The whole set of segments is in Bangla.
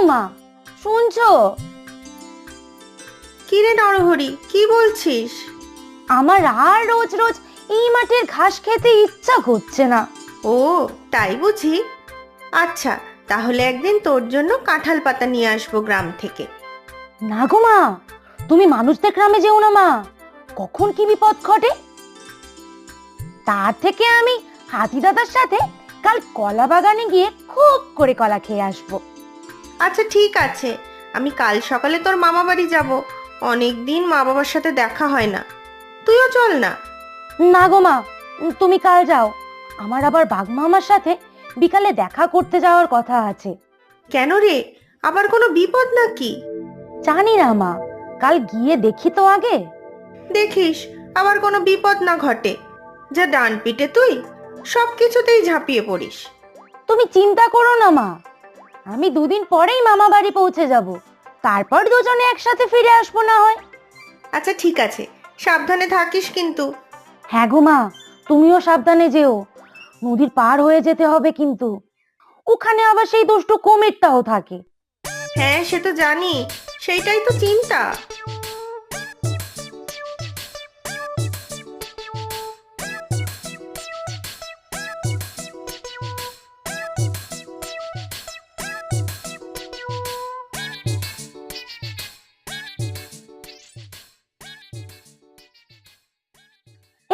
মা, শুনছো? কি রে নরহরি, কি বলছিস? আমার আর রোজ রোজ এই মাঠের ঘাস খেতে ইচ্ছা করছে না। ও তাই বুঝি? আচ্ছা, তাহলে একদিন তোর জন্য কাঁঠাল পাতা নিয়ে আসবো গ্রাম থেকে। না গো মা, তুমি মানুষদের গ্রামে যেও না মা, কখন কি বিপদ ঘটে। তার থেকে আমি হাতি দাদার সাথে কাল কলা বাগানে গিয়ে খুব করে কলা খেয়ে আসবো। আচ্ছা ঠিক আছে, আমি কাল সকালে তোর মামা বাড়ি যাব। অনেক দিন মা বাবার সাথে দেখা হয় না, তুইও চল না। না গো মা, তুমি কাল যাও। আমার আবার বাঘ মামার সাথে বিকালে দেখা করতে যাওয়ার কথা আছে। কেন রে, আবার কোনো বিপদ নাকি? জানি না মা, কাল গিয়ে দেখি তো আগে। দেখিস আবার কোনো বিপদ না ঘটে। যা ডান পিটে তুই, সব কিছুতেই ঝাঁপিয়ে পড়িস। তুমি চিন্তা করো না মা, আমি দুদিন পরেই মামা বাড়ি পৌঁছে যাব, তারপর দুজনে একসাথে ফিরে আসবো না হয়। আচ্ছা ঠিক আছে, সাবধানে থাকিস কিন্তু। হ্যাঁ গো মা, তুমিও সাবধানে যেও। নদীর পার হয়ে যেতে হবে কিন্তু, ওখানে আবার সেই দুষ্টু কুমিরটাও থাকে। হ্যাঁ সে তো জানি, সেইটাই তো চিন্তা।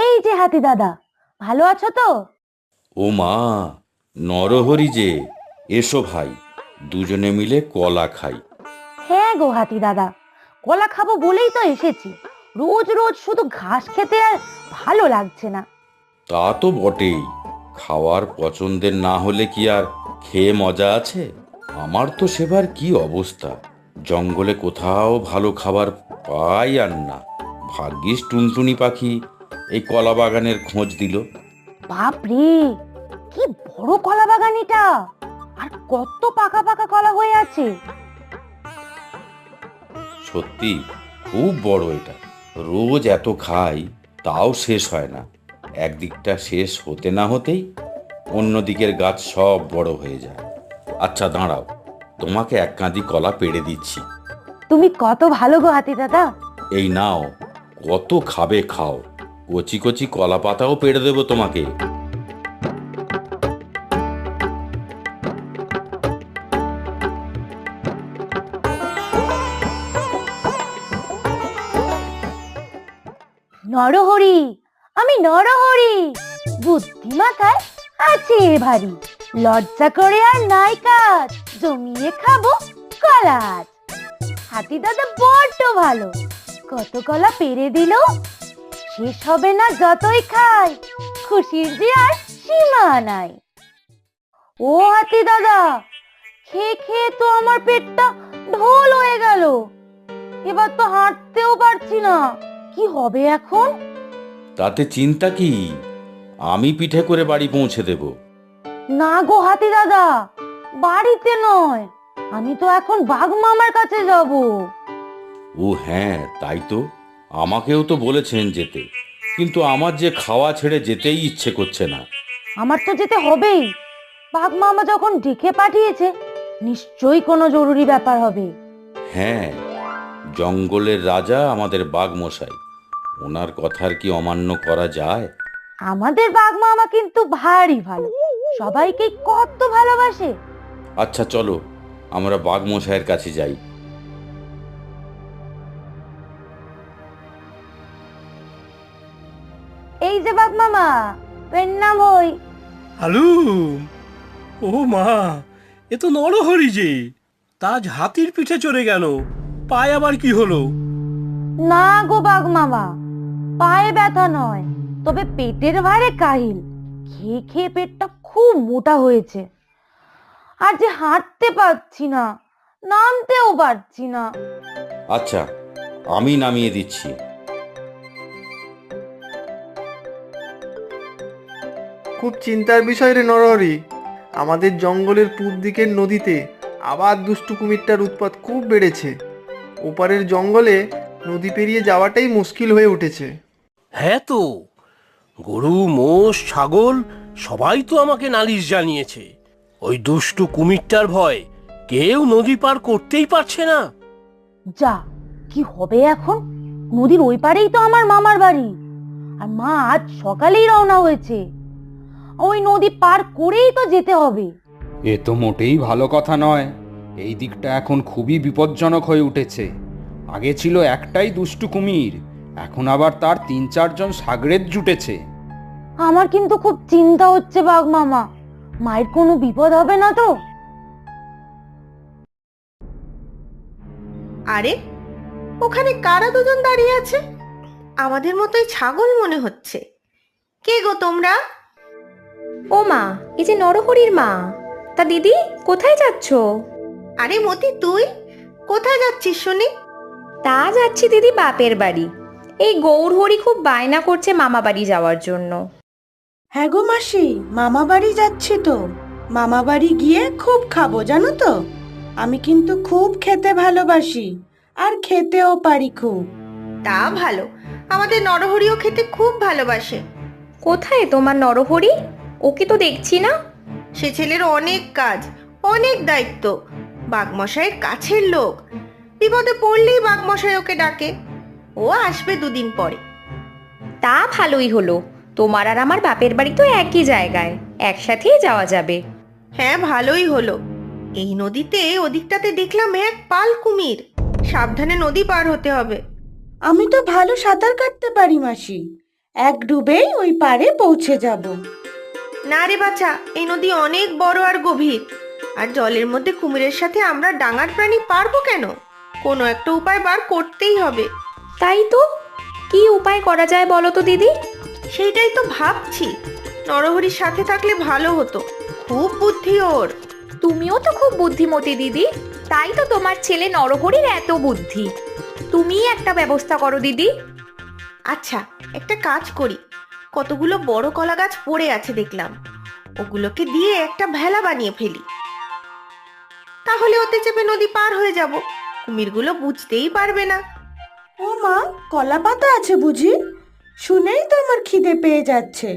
এই যে হাতি দাদা, ভালো আছো তো? ও মা, নরহরি যে, এসো ভাই, দুজনে মিলে কলা খাই। হ্যাঁ গো হাতি দাদা, কলা খাবো বলেই তো এসেছি। রোজ রোজ শুধু ঘাস খেতে আর ভালো লাগছে না। তা তো বটেই, খাওয়ার পছন্দের না হলে কি আর খেয়ে মজা আছে? আমার তো সেবার কি অবস্থা, জঙ্গলে কোথাও ভালো খাবার পাই আর না। ভাগ্যিস টুনটুনি পাখি এই কলা বাগানের খোঁজ দিল। বাপ রে, কি বড় কলা বাগান এটা! আর কত পাকা পাকা কলা হয়ে আছে। সত্যি খুব বড় এটা, রোজ এত খাই তাও শেষ হয় না। একদিকটা শেষ হতে না হতেই অন্য দিকের গাছ সব বড় হয়ে যায়। আচ্ছা দাঁড়াও, তোমাকে এক কাঁদি কলা পেড়ে দিচ্ছি। তুমি কত ভালো গো হাতি দাদা। এই নাও, কত খাবে খাও, কচি কচি কলা পাতাও পেড়ে দেবো তোমাকে। নরহরি, আমি নরহরি, বুদ্ধি মাথায় আছে ভারী, লজ্জা করে আর নাই কাজ, জমিয়ে খাবো কলা আজ। হাতি দাদা বড্ড ভালো, কত কলা পেরে দিল, শেষ হবে না যতই খাই, খুশির যে আর সীমা নাই। ও হাতি দাদা, খেয়ে খেয়ে তো আমার পেটটা ঢোল হয়ে গেল, এবার তো হাঁটতেও পারছি না, কি হবে এখন? তাতে চিন্তা কি, আমি পিঠে করে বাড়ি পৌঁছে দেব। না গো হাতি দাদা, বাড়িতে নয়, আমি তো এখন বাঘ মামার কাছে যাব। ও হ্যাঁ তাই তো, আমাকেও তো বলেছেন যেতে, কিন্তু আমার যে খাওয়া ছেড়ে যেতেই ইচ্ছে করছে না। আমার তো যেতে হবেই, বাঘ মামা যখন ডেকে পাঠিয়েছে, নিশ্চয়ই কোনো জরুরি ব্যাপার হবে। হ্যাঁ, জঙ্গলের রাজা আমাদের বাঘ মশাই, ওনার কথার কি অমান্য করা যায়? আমাদের বাঘ মামা কিন্তু ভারী ভালো, সবাইকে কত ভালোবাসে। আচ্ছা চলো, আমরা বাঘ মশাইয়ের কাছে যাই। এই যে বাঘ মামা, প্রণাম হই। আলু, ও মা, এ তো নরহরি যে, তাজ হাতির পিঠে চড়ে গেল, পায়ে আবার কি হলো? না গো বাঘ মামা, পায়ে ব্যথা নয়, তবে পেটের ভারে কাহিল, খেয়ে খেয়ে পেটটা খুব মোটা হয়েছে, আর যে হাঁটতে পারছি না, নামতেও পারছি না। আচ্ছা, আমি নামিয়ে দিচ্ছি। খুব চিন্তার বিষয় রে নরহরি, আমাদের জঙ্গলের পূব দিকের নদীতে আবার দুষ্টু কুমিরটার উৎপাত খুব বেড়েছে। ওপারের জঙ্গলে নদী পেরিয়ে যাওয়াটাই মুশকিল হয়ে উঠেছে। হ্যাঁ তো, গরু মোষ ছাগল সবাই তো আমাকে নালিশ জানিয়েছে, ওই দুষ্টু কুমিরটার ভয় কেউ নদী পার করতেই পারছে না। যা, কি হবে এখন? নদীর ওই পারেই তো আমার মামার বাড়ি, আর মা আজ সকালেই রওনা হয়েছে। ওই নদী পার করেই তো যেতে হবে। এ তো মোটেই ভালো কথা নয়। এই দিকটা এখন খুবই বিপজ্জনক হয়ে উঠেছে। আগে ছিল একটাই দুষ্টু কুমির, এখন আবার তার ৩-৪ জন সাগরেদ জুটেছে। আমার কিন্তু খুব চিন্তা হচ্ছে বাঘ মামা, মায়ের কোনো বিপদ হবে না তো? আরে, ওখানে কারা দুজন দাঁড়িয়ে আছে? আমাদের মতোই ছাগল মনে হচ্ছে। কে গো তোমরা? ও মা, এই যে নরহরির মা। তা দিদি, কোথায় যাচ্ছ? আরে মতি, তুই কোথায় যাচ্ছিস শুনি? তা যাচ্ছি দিদি বাপের বাড়ি। এই গৌরহরি খুব বায়না করছে মামা বাড়ি যাওয়ার জন্য। হ্যাঁ গো মাসি, মামা বাড়ি যাচ্ছি তো। মামা বাড়ি গিয়ে খুব খাবো জানো তো। আমি কিন্তু খুব খেতে ভালোবাসি, আর খেতেও পারি খুব। তা ভালো, আমাদের নরহরিও খেতে খুব ভালোবাসে। কোথায় তোমার নরহরি? ওকে তো দেখছি না। সে ছেলের অনেক কাজ, অনেক দায়িত্ব। বাঘমশাইয়ের কাছের লোক, বিপদে পড়লেই বাঘমশাই ওকে ডাকে। ও আসবে 2 দিন পরে। তা ভালোই হলো, তোমার আর আমার বাপের বাড়ি তো একই জায়গায়, একসাথেই যাওয়া যাবে। হ্যাঁ, ভালোই হলো। এই নদীতে ওদিকটাতে দেখলাম এক পাল কুমির। সাবধানে নদী পার হতে হবে। আমি তো ভালো সাঁতার কাটতে পারি মাসি, এক ডুবেই ওই পারে পৌঁছে যাব। না রে বাছা, এই নদী অনেক বড় আর গভীর, আর জলের মধ্যে কুমিরের সাথে আমরা ডাঙার প্রাণী পারবো কেন? কোনো একটা উপায় বার করতেই হবে। তাই তো, কি উপায় করা যায় বলো তো দিদি? সেইটাই তো ভাবছি। নরহরির সাথে থাকলে ভালো হতো, খুব বুদ্ধি ওর। তুমিও তো খুব বুদ্ধিমতী দিদি, তাই তো তোমার ছেলে নরহরির এত বুদ্ধি। তুমিই একটা ব্যবস্থা করো দিদি। আচ্ছা, একটা কাজ করি। কতগুলো বড় কলা গাছ পড়ে আছে দেখলাম, ওগুলোকে দিয়ে একটা ভেলা বানিয়ে ফেলি। তাহলে ওতে চেপে নদী পার হয়ে যাব, কুমিরগুলো বুঝতেই পারবে না। ও মা, কলা পাতা আছে বুঝি? শুনেই তো আমার খিদে পেয়ে যাচ্ছে।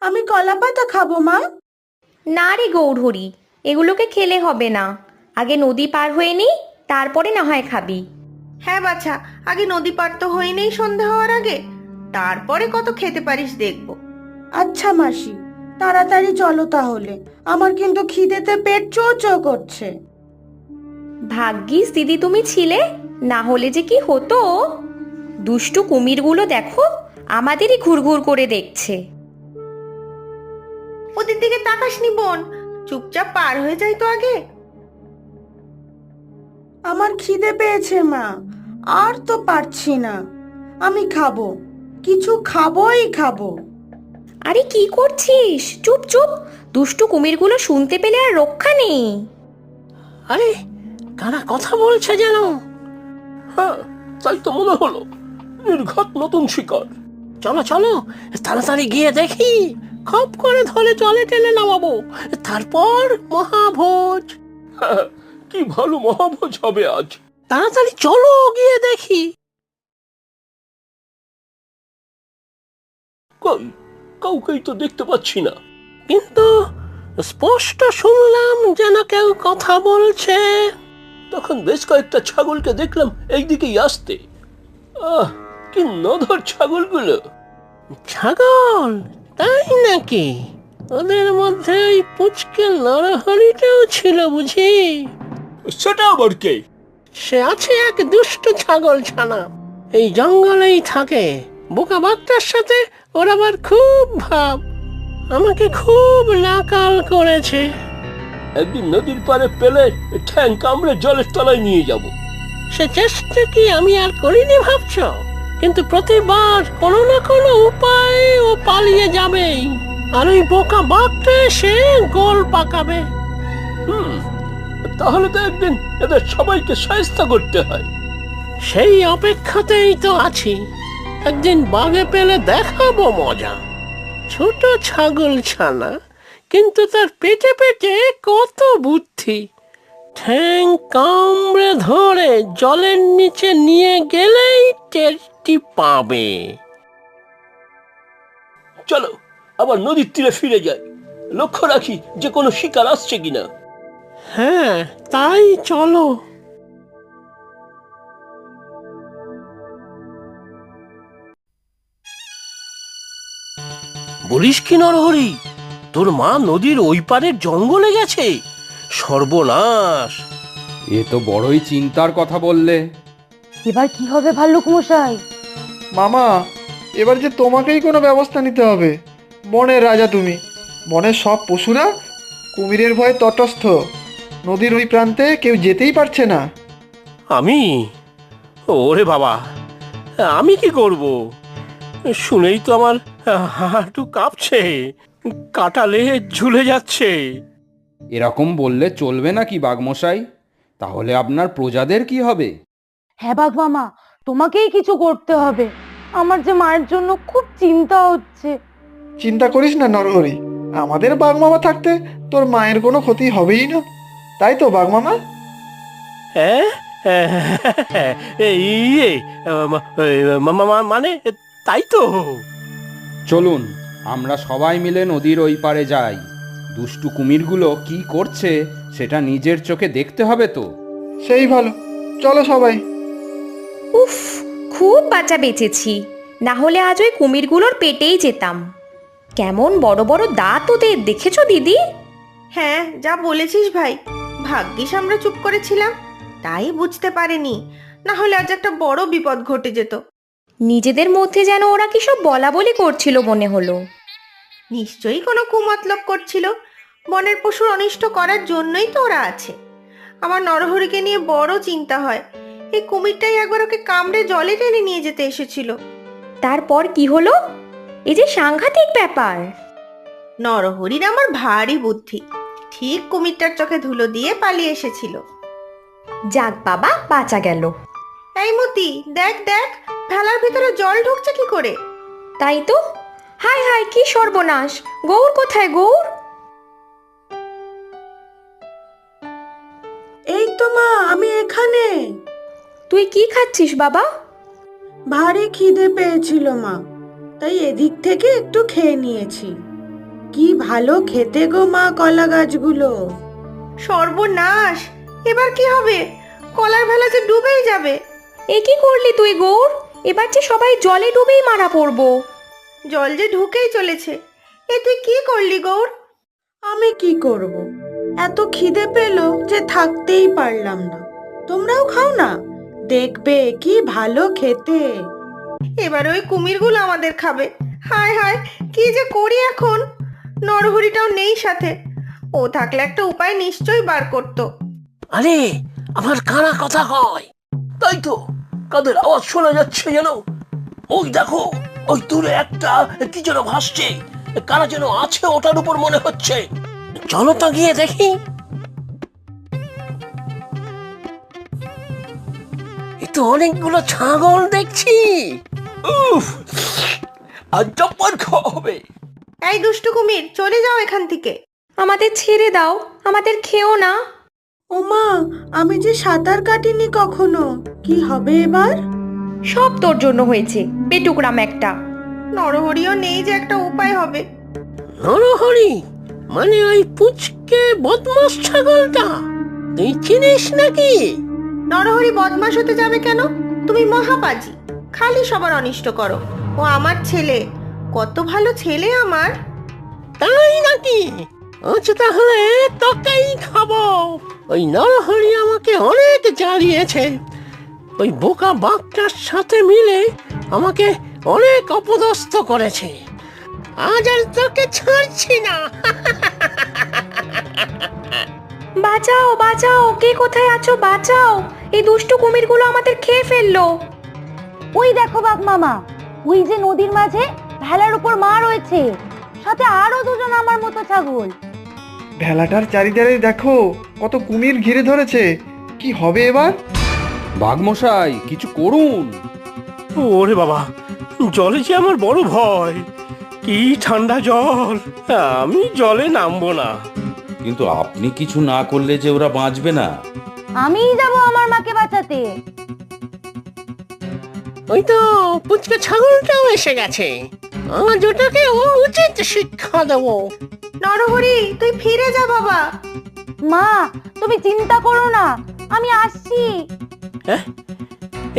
আমি কলা পাতা খাবো মা। না রে গৌরহরি, এগুলোকে খেলে হবে না। আগে নদী পার হয়ে নি, তারপরে না হয় খাবি। হ্যাঁ বাছা, আগে নদী পার তো হয়ে নেই সন্ধে হওয়ার আগে, তারপরে কত খেতে পারিস দেখবো। আচ্ছা মাসি, তাড়াতাড়ি চলো তাহলে, আমার কিন্তু খিদেতে পেট চো চো করছে। ভাগ্যিস দিদি তুমি ছিলে, না হলে যে কি হতো। দুষ্টু কুমিরগুলো দেখো, আমাদেরই ঘুরঘুর করে দেখছে। ওদের দিকে তাকাসনি বোন, চুপচাপ পার হয়ে যাই তো আগে। আমার খিদে পেয়েছে মা, আর তো পারছি না। আমি খাবো, কিছু খাবোই খাবো। আরে কি করছিস? চুপ চুপ, দুষ্টু কুমিরগুলো শুনতে পেলে আর রক্ষা নেই। আরে, কারা কথা বলছে যেন। হ্যাঁ, তাই তো মনে হলো। নির্ঘাত নতুন শিকার। চলো চলো, তাড়াতাড়ি গিয়ে দেখি। খপ করে ধরে জলে টেনে নামাবো, তারপর মহাভোজ। হ্যাঁ, কি ভালো মহাভোজ হবে আজ। তাড়াতাড়ি চলো গিয়ে দেখি। কই, কাউকেই তো দেখতে পাচ্ছি না, কিন্তু স্পষ্ট শুনলাম যেন কেউ কথা বলছে। তখন বেশ কয়েকটা ছাগলকে দেখলাম এইদিকেই আসতে। আহ, কি নধর ছাগলগুলো। ছাগল? তাই নাকি? ওদের মধ্যে ওই পুচকে নরহরিটাও ছিল বুঝি? সেটা আবার কে? সে আছে এক দুষ্ট ছাগল ছানা, এই জঙ্গলেই থাকে। বোকা বাঘটার সাথে ওর আবার খুব ভাব, আমাকে খুব নাকাল করেছে। একদিন নদীর পাড়ে পেলে ঠ্যাং কামড়ে জলের তলায় নিয়ে যাব। সে চেষ্টা কি আমি আর করিনি ভাবছ? কিন্তু প্রতিবার কোনো না কোনো উপায়ে ও পালিয়ে যাবেই, আর ওই বোকা বাঘটা এসে গোল পাকাবে। তাহলে তো একদিন এদের সবাইকে শায়েস্তা করতে হয়। সেই অপেক্ষাতেই তো আছি। একদিন বাগে পেলে দেখাবো মজা। ছোট ছাগল ছানা, কিন্তু তার পেটে পেটে কত বুদ্ধি। ঠ্যাং কামড়ে ধরে জলের নিচে নিয়ে গেলেই টেরটি পাবে। চলো আবার নদীর তীরে ফিরে যাই, লক্ষ্য রাখি যে কোনো শিকার আসছে কিনা। হ্যাঁ, তাই চলো। বলিস কি নরহরি, তোর মা নদীর ওই পারের জঙ্গলে গেছে? সর্বনাশ! এ তো বড়ই চিন্তার কথা বললে। এবার কি হবে ভাল্লুক মশাই? মামা, এবার যে তোমাকেই কোনো ব্যবস্থা নিতে হবে। বনের রাজা তুমি, বনের সব পশুরা কুমিরের ভয়ে তটস্থ। নদীর ওই প্রান্তে কেউ যেতেই পারছে না। আমি? ওরে বাবা, আমি কি করব? শুনেই তো আমার হাঁটু কাঁপছে, কাটালে ঝুলে যাচ্ছে। এরকম বললে চলবে নাকি বাঘমশাই? তাহলে আপনার প্রজাদের কি হবে? হ্যাঁ বাঘ মামা, তোমাকেই কিছু করতে হবে। আমার যে মায়ের জন্য খুব চিন্তা হচ্ছে। চিন্তা করিস না নরহরি, আমাদের বাঘমামা থাকতে তোর মায়ের কোনো ক্ষতি হবেই না। তাই তো বাঘমামা? হ্যাঁ, ইয়ে, মানে তাই তো। চলুন আমরা সবাই মিলে নদীর ওই পারে যাই। দুষ্টু কুমিরগুলো কি করছে সেটা নিজের চোখে দেখতে হবে তো। সেই ভালো, চলো সবাই। উফ, খুব বাঁচা বেঁচেছি, না হলে আজ ওই কুমিরগুলোর পেটেই যেতাম। কেমন বড় বড় দাঁত ওদের, দেখেছো দিদি? হ্যাঁ, যা বলেছিস ভাই, ভাগ্যিস আমরা চুপ করেছিলাম, তাই বুঝতে পারিনি, না হলে আজ একটা বড় বিপদ ঘটে যেত। নিজেদের মধ্যে যেন ওরা কি সব বলা বলি করছিল মনে হলো। নিশ্চয়ই কোনো কুমতলব করছিল। বনের পশুর অনিষ্ট করার জন্যই তো ওরা আছে। আমার নরহরিকে নিয়ে বড় চিন্তা হয়। এই কুমিরটাই একবার ওকে কামড়ে জলে টেনে নিয়ে যেতে এসেছিল। তারপর কি হলো? এই যে সাংঘাতিক ব্যাপার। নরহরির আমার ভারী বুদ্ধি, ঠিক কুমিরটার চোখে ধুলো দিয়ে পালিয়ে এসেছিল। যাক বাবা, বাঁচা গেল। এই মতি, দেখ দেখ, ভেলার ভিতরে জল ঢুকছে কি করে? তাই তো, হায় হায়, কি সর্বনাশ! গৌর কোথায়, গৌর? এই তো মা, আমি এখানে। তুই কি খাচ্ছিস বাবা? ভারী খিদে পেয়েছিল মা, তাই এদিক থেকে একটু খেয়ে নিয়েছি। কি ভালো খেতে গো মা কলা গাছগুলো। সর্বনাশ! এবার কি হবে? কলার ভেলা যে ডুবেই যাবে। এ কি করলি তুই গৌর? এবার যে সবাই জলে ডুবেই মারা পড়বো। জল যে ঢুকেই চলেছে। এ তুই কি করলি গৌর? আমি কি করব, এত খিদে পেল যে থাকতেই পারলাম না। তোমরাও খাও না, দেখবে কি ভালো খেতে। এবার ওই কুমিরগুলো আমাদের খাবে। হায় হায়, কি যে করি এখন? নরহরিটাও নেই সাথে, ও থাকলে একটা উপায় নিশ্চয়ই বার করতো। আরে, আমার কানা কথা কয়। তাই তো, কাদের আওয়াজ শোনা যাচ্ছে যেন। ওই দেখো, ওই দূরে একটা কি যেন ভাসছে, কারা যেন আছে ওটার উপর মনে হচ্ছে। চলো তো গিয়ে দেখি। এ তো অনেকগুলো ছাগল দেখছি। উফ, আজ জব্বর খাওয়া হবে। এই দুষ্টু কুমির, চলে যাও এখান থেকে। আমাদের ছেড়ে দাও, আমাদের খেও না। ওমা, আমি যে সাঁতার কাটিনি কখনো, কি হবে এবার? সব তোর জন্য হয়েছে, বেটুকরাম একটা। নরহরিও নেই যে একটা উপায় হবে। নরহরি মানে ওই পুচকে বদমাস ছাগলটা? তুই চিনিস নাকি? নরহরি বদমাশ হতে যাবে কেন? তুমি মহাপাজি, খালি সবার অনিষ্ট করো। ও আমার ছেলে, কত ভালো ছেলে আমার। তাই নাকি? আচ্ছা, তাহলে তোকেই খাবো। ওই নরহরি আমাকে অনেক জ্বালিয়েছে। ওই বোকা বাঘটার সাথে মিলে আমাকে অনেক অপদস্থ করেছে। আজ আর তোকে ছাড়ছি না। বাঁচাও বাঁচাও, কে কোথায় আছো, বাঁচাও! এই দুষ্টু কুমিরগুলো আমাদের খেয়ে ফেললো। ওই দেখো বাঘ মামা, ওই যে নদীর মাঝে ভেলার উপর মা রয়েছে, সাথে আরো দুজন আমার মতো ছাগল। ভেলাটার চারিধারে দেখো কত কুমির ঘিরে ধরেছে। কি হবে এবার? বাঘমশাই, কিছু করুন। ওরে বাবা, জলে যে আমার বড় ভয়। কি ঠান্ডা জল, আমি জলে নামবো না। কিন্তু আপনি কিছু না করলে যে ওরা বাঁচবে না। আমিই যাব আমার মাকে বাঁচাতে। ওই তো পুচকে ছাগলটাও এসে গেছে। আজ ওটাকে উচিত শিক্ষা দেবো। নরহরি, তুই ফিরে যা বাবা। মা, তুমি চিন্তা করো না, আমি আসছি।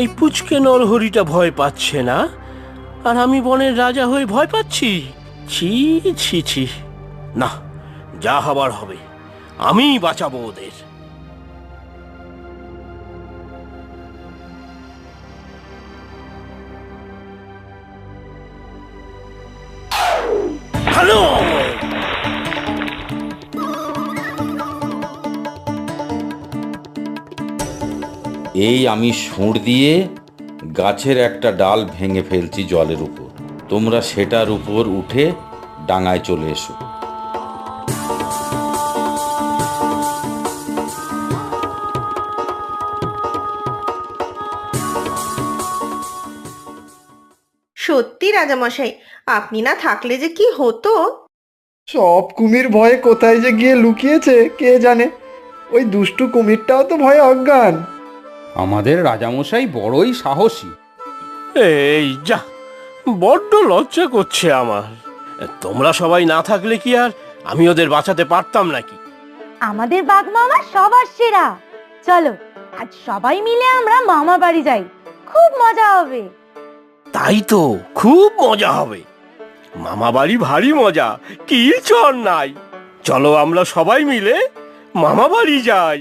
এই পুচকে নরহরিটা ভয় পাচ্ছে না, আর আমি বনের রাজা হয়ে ভয় পাচ্ছি? ছি ছি ছি, না, যা হবার হবে, আমিই বাঁচাবো ওদের। হ্যালো, এই আমি সুঁড় দিয়ে গাছের একটা ডাল ভেঙে ফেলছি জলের উপর, তোমরা সেটার উপর উঠে ডাঙায় চলে এসো। সত্যি রাজামশাই, আপনি না থাকলে যে কি হতো। সব কুমির ভয়ে কোথায় যে গিয়ে লুকিয়েছে কে জানে। ওই দুষ্টু কুমিরটাও তো ভয়ে অজ্ঞান। আমাদের রাজামশাই বড়ই সাহসী। এই যা, বড্ড লজ্জা করছে আমার। তোমরা সবাই না থাকলে কি আর আমি ওদের বাঁচাতে পারতাম নাকি? আমাদের বাঘ মামা সবার সেরা। চলো আজ সবাই মিলে আমরা মামা বাড়ি যাই, খুব মজা হবে। তাই তো, খুব মজা হবে। মামা বাড়ি ভারী মজা, কি চর নাই। চলো আমরা সবাই মিলে মামা বাড়ি যাই।